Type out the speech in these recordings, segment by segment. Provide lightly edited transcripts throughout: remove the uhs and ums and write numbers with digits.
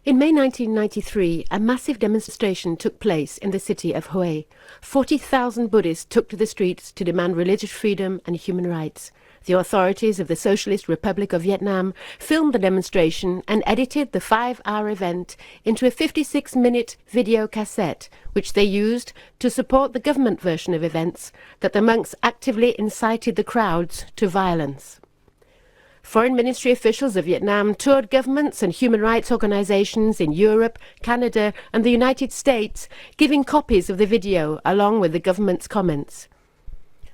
In May 1993, a massive demonstration took place in the city of Hue. 40,000 Buddhists took to the streets to demand religious freedom and human rights. The authorities of the Socialist Republic of Vietnam filmed the demonstration and edited the 5-hour event into a 56-minute video cassette, which they used to support the government version of events that the monks actively incited the crowds to violence. Foreign ministry officials of Vietnam toured governments and human rights organizations in Europe, Canada and the United States, giving copies of the video along with the government's comments.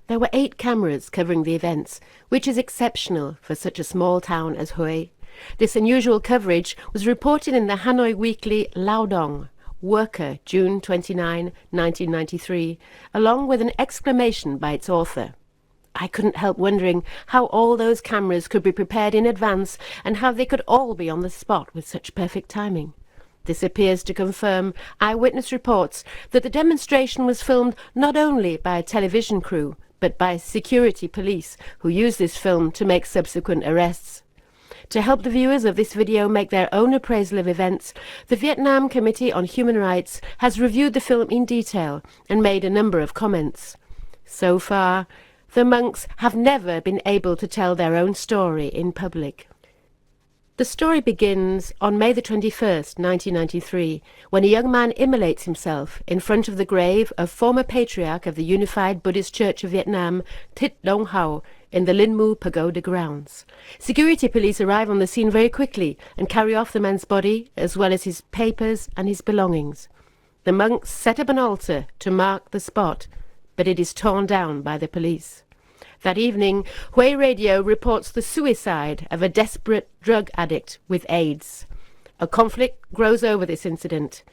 There were 8 cameras covering the events, which is exceptional for such a small town as Hue. This unusual coverage was reported in the Hanoi weekly Lao Dong, Worker, June 29, 1993, along with an exclamation by its author. I couldn't help wondering how all those cameras could be prepared in advance and how they could all be on the spot with such perfect timing. This appears to confirm eyewitness reports that the demonstration was filmed not only by a television crew, but by security police who used this film to make subsequent arrests. To help the viewers of this video make their own appraisal of events, the Vietnam Committee on Human Rights has reviewed the film in detail and made a number of comments. So far, the monks have never been able to tell their own story in public. The story begins on May the 21st, 1993, when a young man immolates himself in front of the grave of former patriarch of the Unified Buddhist Church of Vietnam, Thích Đông Hậu, in the Linh Mu Pagoda grounds. Security police arrive on the scene very quickly and carry off the man's body, as well as his papers and his belongings. The monks set up an altar to mark the spot, but it is torn down by the police. That evening, Hue Radio reports the suicide of a desperate drug addict with AIDS. A conflict grows over this incident.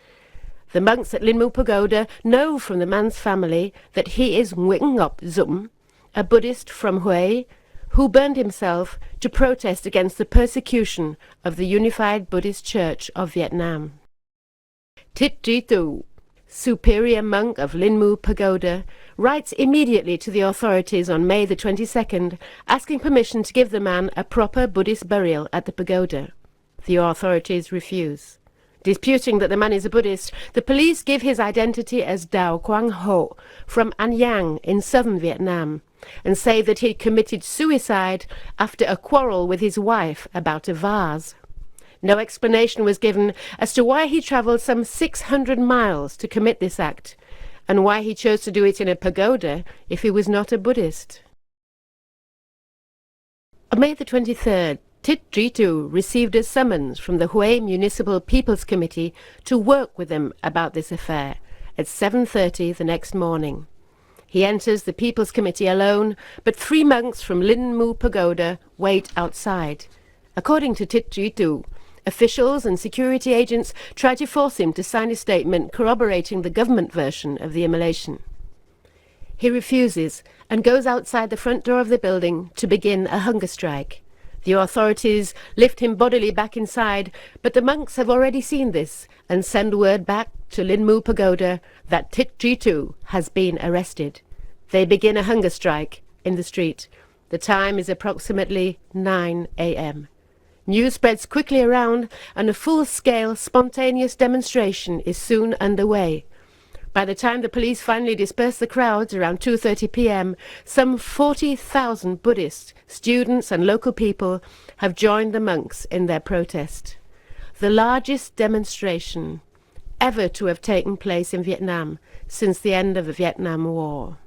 The monks at Linh Mu Pagoda know from the man's family that he is Nguyen Ngọc Dũng, a Buddhist from Hue, who burned himself to protest against the persecution of the Unified Buddhist Church of Vietnam. Thích Trí Tu, superior monk of Linh Mu Pagoda, writes immediately to the authorities on May the 22nd, asking permission to give the man a proper Buddhist burial at the pagoda. The authorities refuse. Disputing that the man is a Buddhist, the police give his identity as Dao Quang Ho from An Giang in southern Vietnam, and say that he committed suicide after a quarrel with his wife about a vase. No explanation was given as to why he travelled some 600 miles to commit this act, and why he chose to do it in a pagoda if he was not a Buddhist. On May the 23rd, Thích Trí Tu received a summons from the Hue Municipal People's Committee to work with them about this affair at 7:30 the next morning. He enters the People's Committee alone, but 3 monks from Linh Mu Pagoda wait outside. According to Thích Trí Tu, officials and security agents try to force him to sign a statement corroborating the government version of the immolation. He refuses and goes outside the front door of the building to begin a hunger strike. The authorities lift him bodily back inside, but the monks have already seen this and send word back to Linh Mu Pagoda that Thích Trí Tu has been arrested. They begin a hunger strike in the street. The time is approximately 9 a.m. News spreads quickly around, and a full-scale, spontaneous demonstration is soon underway. By the time the police finally disperse the crowds around 2:30 p.m., some 40,000 Buddhists, students and local people have joined the monks in their protest. The largest demonstration ever to have taken place in Vietnam since the end of the Vietnam War.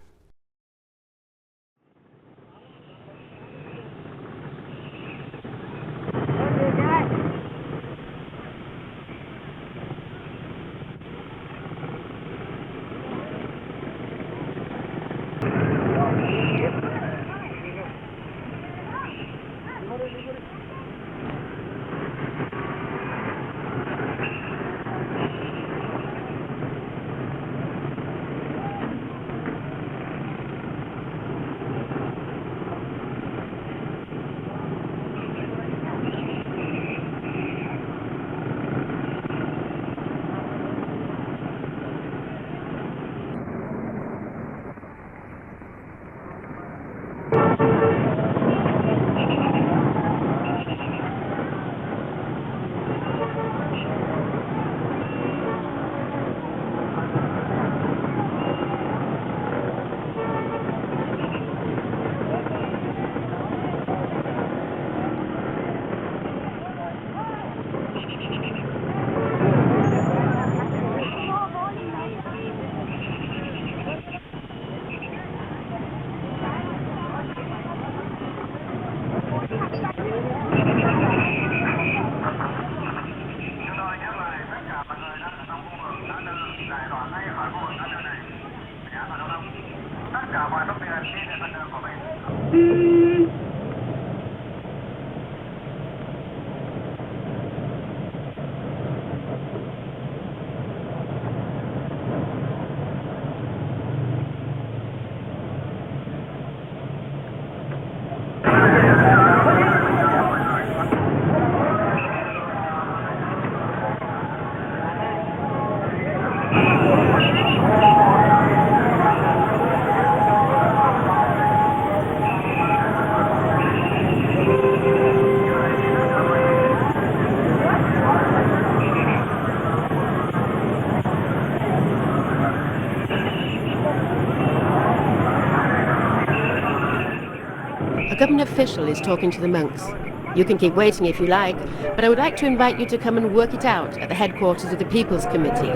A government official is talking to the monks. You can keep waiting if you like, but I would like to invite you to come and work it out at the headquarters of the People's Committee.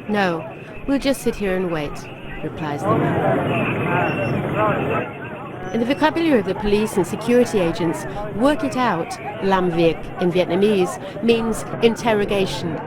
No, we'll just sit here and wait, replies the monk. In the vocabulary of the police and security agents, work it out, làm việc in Vietnamese, means interrogation.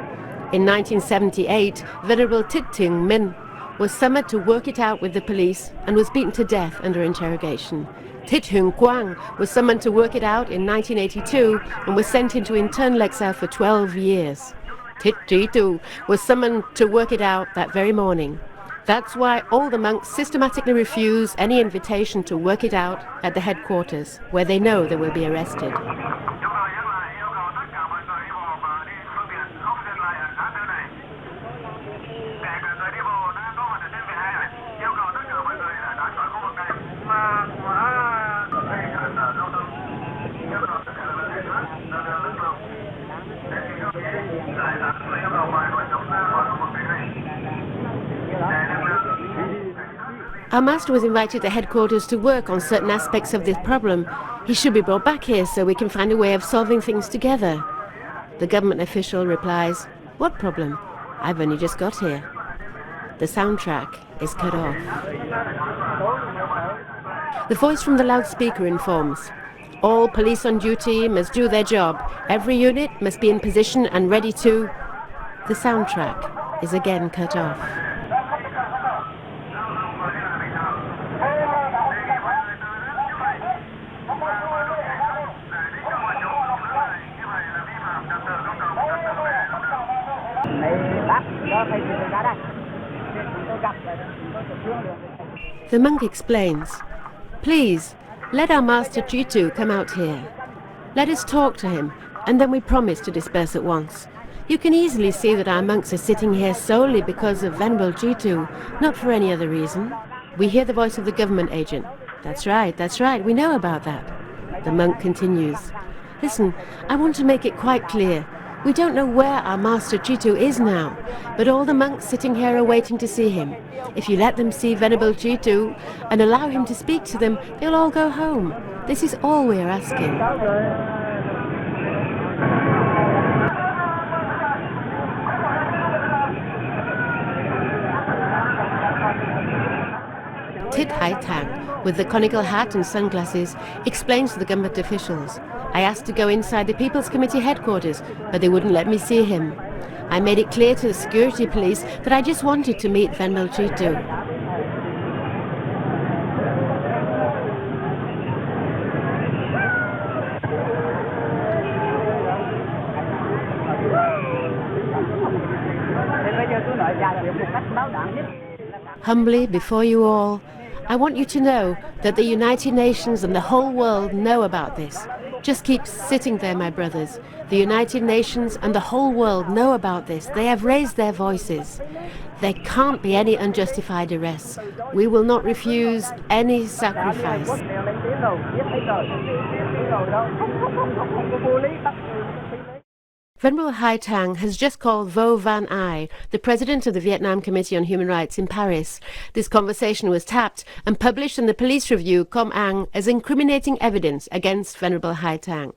In 1978, Venerable Thich Thien Minh was summoned to work it out with the police and was beaten to death under interrogation. Thich Huong Quang was summoned to work it out in 1982 and was sent into internal exile for 12 years. Thich Trí Tu was summoned to work it out that very morning. That's why all the monks systematically refuse any invitation to work it out at the headquarters, where they know they will be arrested. Our master was invited to headquarters to work on certain aspects of this problem. He should be brought back here so we can find a way of solving things together. The government official replies, "What problem? I've only just got here." The soundtrack is cut off. The voice from the loudspeaker informs, "All police on duty must do their job. Every unit must be in position and ready to..." The soundtrack is again cut off. The monk explains, "Please, let our master Trí Tu come out here. Let us talk to him, and then we promise to disperse at once. You can easily see that our monks are sitting here solely because of Venerable Trí Tu, not for any other reason." We hear the voice of the government agent. That's right, we know about that." The monk continues, "Listen, I want to make it quite clear. We don't know where our master Trí Tu is now, but all the monks sitting here are waiting to see him. If you let them see Venerable Trí Tu and allow him to speak to them, they'll all go home. This is all we are asking." Thich Hai Thang, with the conical hat and sunglasses, explains to the government officials, "I asked to go inside the People's Committee headquarters, but they wouldn't let me see him. I made it clear to the security police that I just wanted to meet Venerable Trí Tu." Humbly, before you all, I want you to know that the United Nations and the whole world know about this. Just keep sitting there, my brothers. The United Nations and the whole world know about this. They have raised their voices. There can't be any unjustified arrests. We will not refuse any sacrifice. Venerable Hai Thang has just called Vo Van Ai, the president of the Vietnam Committee on Human Rights in Paris. This conversation was tapped and published in the police review Com Ang as incriminating evidence against Venerable Hai Thang.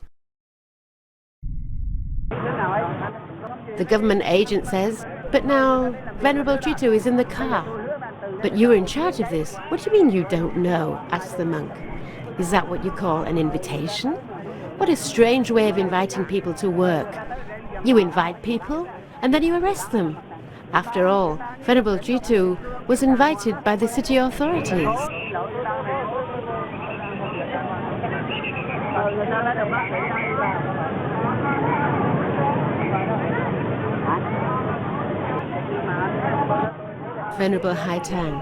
The government agent says, "But now Venerable Trí Tu is in the car." But you were in charge of this. What do you mean you don't know? Asked the monk. Is that what you call an invitation? What a strange way of inviting people to work. You invite people and then you arrest them. After all, Venerable Jitu was invited by the city authorities. Venerable Haitang,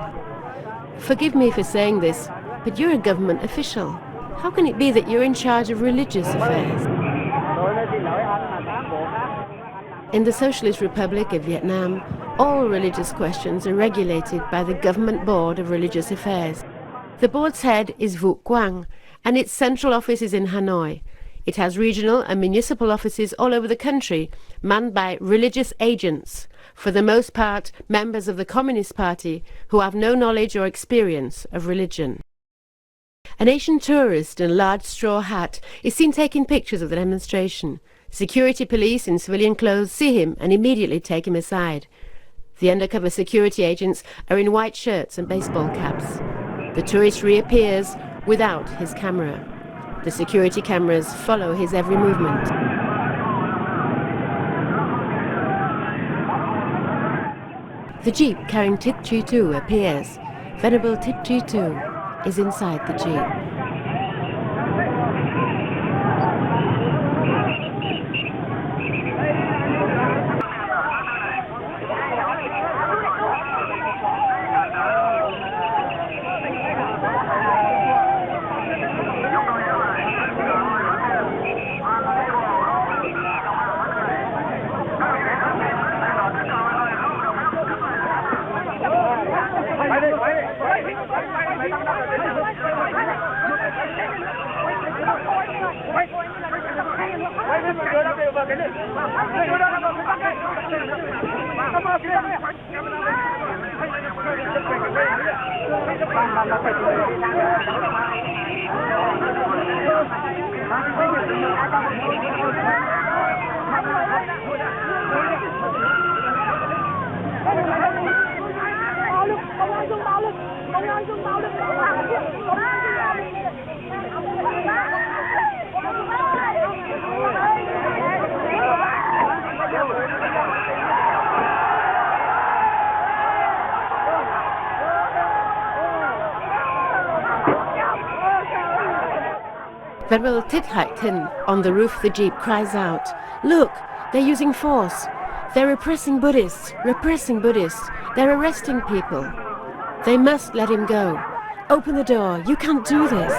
forgive me for saying this, but you're a government official. How can it be that you're in charge of religious affairs? In the Socialist Republic of Vietnam, all religious questions are regulated by the Government Board of Religious Affairs. The board's head is Vu Quang, and its central office is in Hanoi. It has regional and municipal offices all over the country, manned by religious agents, for the most part members of the Communist Party who have no knowledge or experience of religion. An Asian tourist in a large straw hat is seen taking pictures of the demonstration. Security police in civilian clothes see him and immediately take him aside. The undercover security agents are in white shirts and baseball caps. The tourist reappears without his camera. The security cameras follow his every movement. The jeep carrying Tit Jitu appears. Venerable Tit Jitu is inside the jeep. Venerable Tit Hai Tin on the roof of the jeep cries out, "Look, they're using force. They're repressing Buddhists, They're arresting people. They must let him go. Open the door. You can't do this."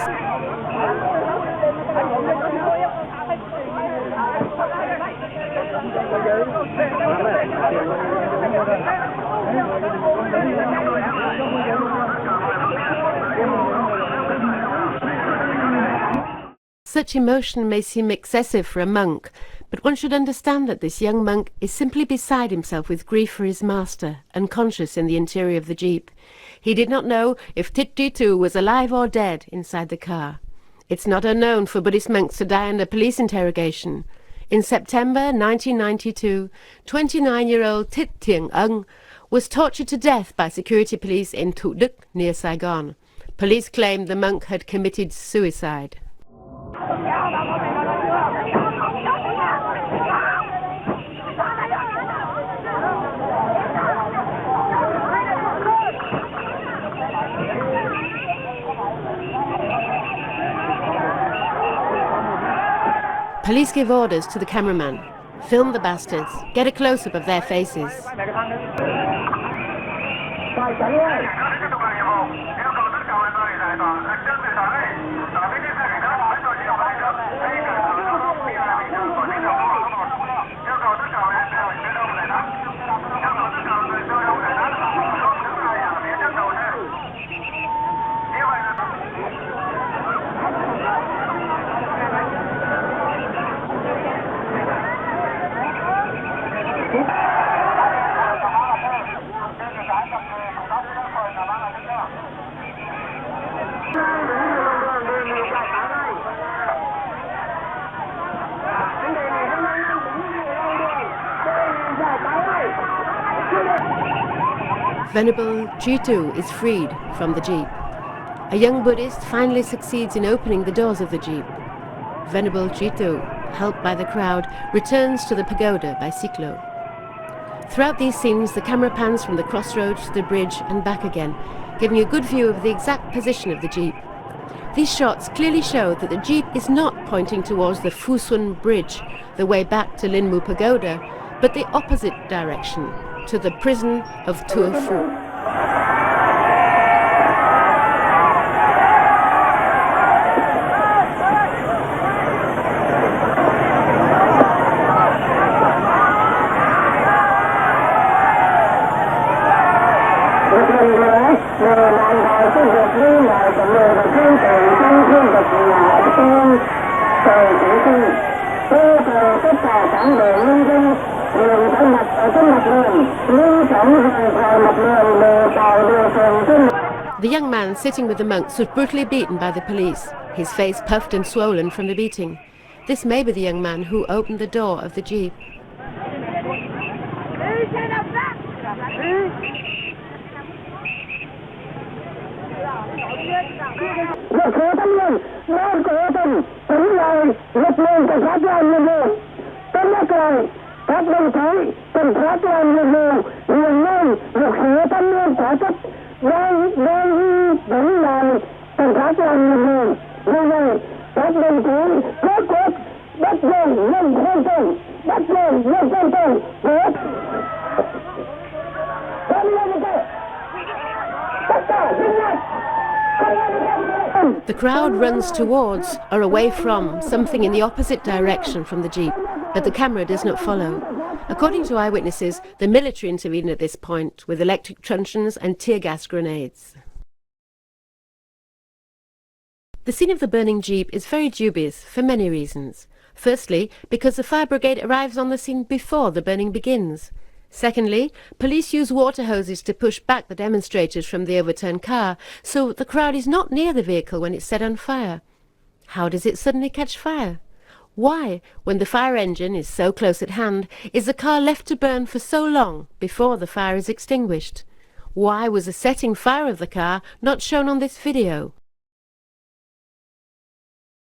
Such emotion may seem excessive for a monk, but one should understand that this young monk is simply beside himself with grief for his master, unconscious in the interior of the jeep. He did not know if Tit Jitu was alive or dead inside the car. It's not unknown for Buddhist monks to die under police interrogation. In September 1992, 29-year-old Tit Thieng Ung was tortured to death by security police in Thủ Đức near Saigon. Police claimed the monk had committed suicide. Police give orders to the cameraman. Film the bastards. Get a close-up of their faces. Venerable Jitu is freed from the jeep. A young Buddhist finally succeeds in opening the doors of the jeep. Venerable Jitu, helped by the crowd, returns to the pagoda by cyclo. Throughout these scenes, the camera pans from the crossroads to the bridge and back again, giving a good view of the exact position of the jeep. These shots clearly show that the jeep is not pointing towards the Fusun Bridge, the way back to Linmu Pagoda, but the opposite direction, to the prison of Tuofu. The young man sitting with the monks was brutally beaten by the police, his face puffed and swollen from the beating. This may be the young man who opened the door of the jeep. The crowd runs towards or away from something in the opposite direction from the jeep, but the camera does not follow. According to eyewitnesses, the military intervened at this point with electric truncheons and tear gas grenades. The scene of the burning jeep is very dubious for many reasons. Firstly, because the fire brigade arrives on the scene before the burning begins. Secondly, police use water hoses to push back the demonstrators from the overturned car, so the crowd is not near the vehicle when it's set on fire. How does it suddenly catch fire? Why, when the fire engine is so close at hand, is the car left to burn for so long before the fire is extinguished? Why was the setting fire of the car not shown on this video?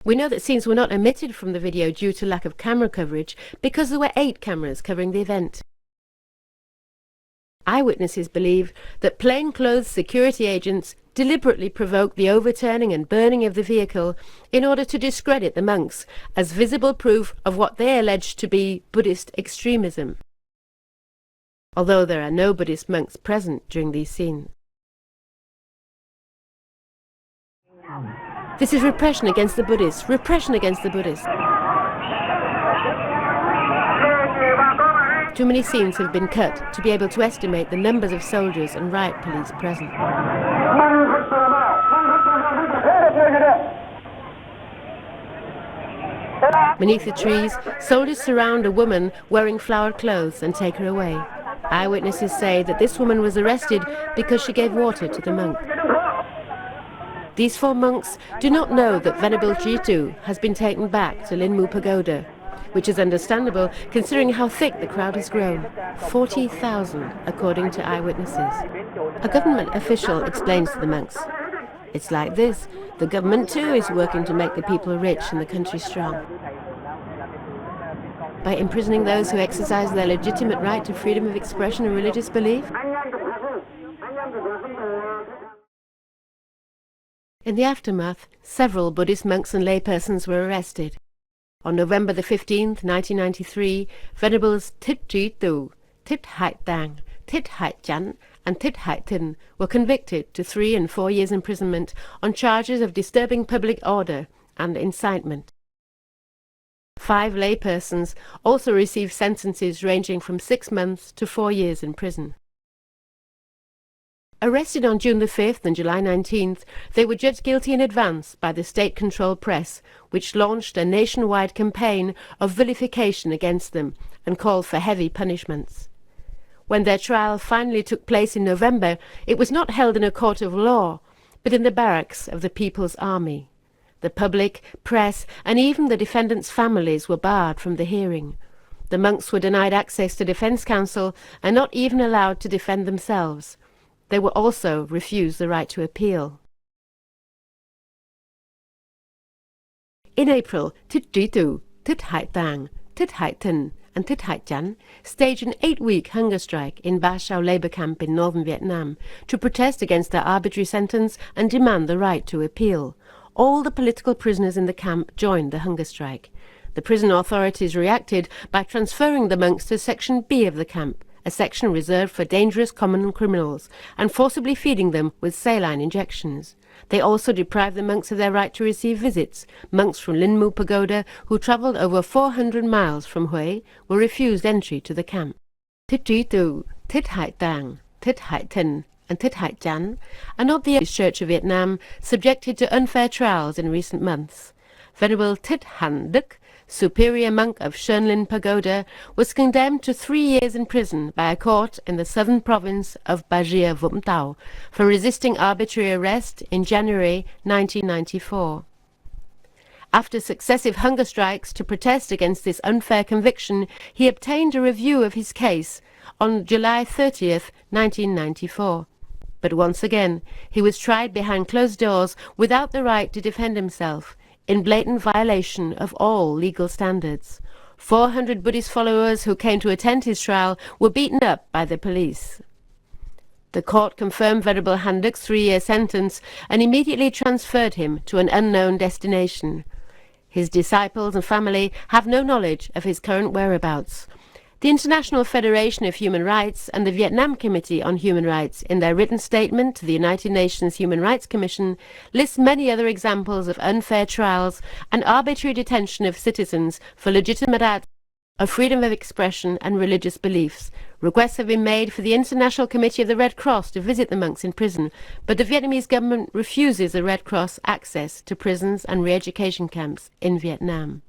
We know that scenes were not omitted from the video due to lack of camera coverage because there were 8 cameras covering the event. Eyewitnesses believe that plainclothes security agents deliberately provoked the overturning and burning of the vehicle in order to discredit the monks as visible proof of what they alleged to be Buddhist extremism, although there are no Buddhist monks present during these scenes. This is repression against the Buddhists, repression against the Buddhists. Too many scenes have been cut to be able to estimate the numbers of soldiers and riot police present. Beneath the trees, soldiers surround a woman wearing flowered clothes and take her away. Eyewitnesses say that this woman was arrested because she gave water to the monk. These 4 monks do not know that Venerable Jitu has been taken back to Linmu Pagoda, which is understandable considering how thick the crowd has grown. 40,000, according to eyewitnesses. A government official explains to the monks, "It's like this. The government too is working to make the people rich and the country strong. By imprisoning those who exercise their legitimate right to freedom of expression and religious belief." In the aftermath, several Buddhist monks and laypersons were arrested. On November the 15th, 1993, Venerables Thich Jitu, Thich Hai Tang, Thich Hai Chan and Thich Hai Tin were convicted to 3 and 4 years imprisonment on charges of disturbing public order and incitement. 5 laypersons also received sentences ranging from 6 months to 4 years in prison. Arrested on June the 5th and July 19th, they were judged guilty in advance by the state-controlled press, which launched a nationwide campaign of vilification against them and called for heavy punishments. When their trial finally took place in November, it was not held in a court of law, but in the barracks of the People's Army. The public, press, and even the defendants' families were barred from the hearing. The monks were denied access to defence counsel and not even allowed to defend themselves. They were also refused the right to appeal. In April, Thich Duy Tu, Thich Hai Tang, Thich Hai Tin, and Thich Hai Chan staged an 8-week hunger strike in Ba Chau labor camp in northern Vietnam to protest against their arbitrary sentence and demand the right to appeal. All the political prisoners in the camp joined the hunger strike. The prison authorities reacted by transferring the monks to Section B of the camp, a section reserved for dangerous common criminals, and forcibly feeding them with saline injections. They also deprived the monks of their right to receive visits. Monks from Lin Mu Pagoda, who travelled over 400 miles from Hue, were refused entry to the camp. Thich Duy Tu, Thich Hai Tang, Thich Hai Tin, and Thich Hai Chan are not the only Church of Vietnam subjected to unfair trials in recent months. Venerable Thich Han Duc, superior monk of Sơn Linh Pagoda, was condemned to 3 years in prison by a court in the southern province of Bà Rịa Vũng Tàu for resisting arbitrary arrest in January 1994. After successive hunger strikes to protest against this unfair conviction, he obtained a review of his case on July 30th, 1994. But once again, he was tried behind closed doors without the right to defend himself, in blatant violation of all legal standards. 400 Buddhist followers who came to attend his trial were beaten up by the police. The court confirmed Venerable Han Duc's 3-year sentence and immediately transferred him to an unknown destination. His disciples and family have no knowledge of his current whereabouts. The International Federation of Human Rights and the Vietnam Committee on Human Rights, in their written statement to the United Nations Human Rights Commission, list many other examples of unfair trials and arbitrary detention of citizens for legitimate acts of freedom of expression and religious beliefs. Requests have been made for the International Committee of the Red Cross to visit the monks in prison, but the Vietnamese government refuses the Red Cross access to prisons and re-education camps in Vietnam.